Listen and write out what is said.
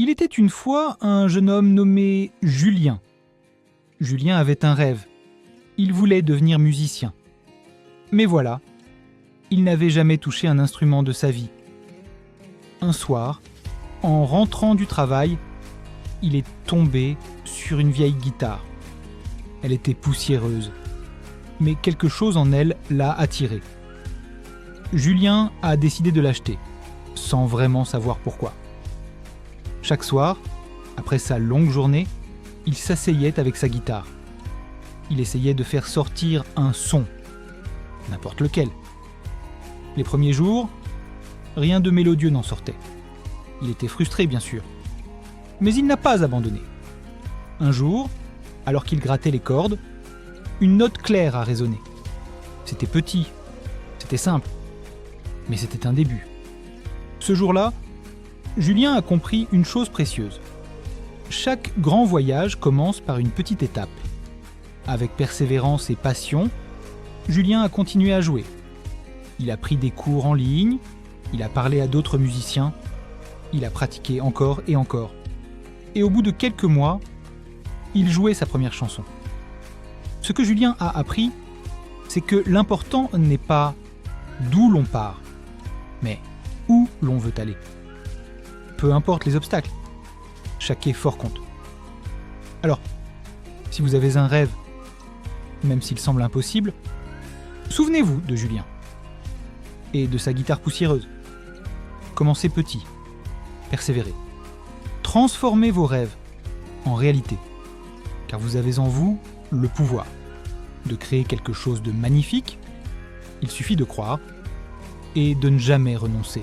Il était une fois un jeune homme nommé Julien. Julien avait un rêve. Il voulait devenir musicien. Mais voilà, il n'avait jamais touché un instrument de sa vie. Un soir, en rentrant du travail, il est tombé sur une vieille guitare. Elle était poussiéreuse, mais quelque chose en elle l'a attiré. Julien a décidé de l'acheter, sans vraiment savoir pourquoi. Chaque soir, après sa longue journée, il s'asseyait avec sa guitare. Il essayait de faire sortir un son, n'importe lequel. Les premiers jours, rien de mélodieux n'en sortait. Il était frustré, bien sûr. Mais il n'a pas abandonné. Un jour, alors qu'il grattait les cordes, une note claire a résonné. C'était petit, c'était simple, mais c'était un début. Ce jour-là, Julien a compris une chose précieuse. Chaque grand voyage commence par une petite étape. Avec persévérance et passion, Julien a continué à jouer. Il a pris des cours en ligne, il a parlé à d'autres musiciens, il a pratiqué encore et encore. Et au bout de quelques mois, il jouait sa première chanson. Ce que Julien a appris, c'est que l'important n'est pas d'où l'on part, mais où l'on veut aller. Peu importe les obstacles, chaque effort compte. Alors, si vous avez un rêve, même s'il semble impossible, souvenez-vous de Julien et de sa guitare poussiéreuse. Commencez petit, persévérez. Transformez vos rêves en réalité, car vous avez en vous le pouvoir de créer quelque chose de magnifique. Il suffit de croire et de ne jamais renoncer.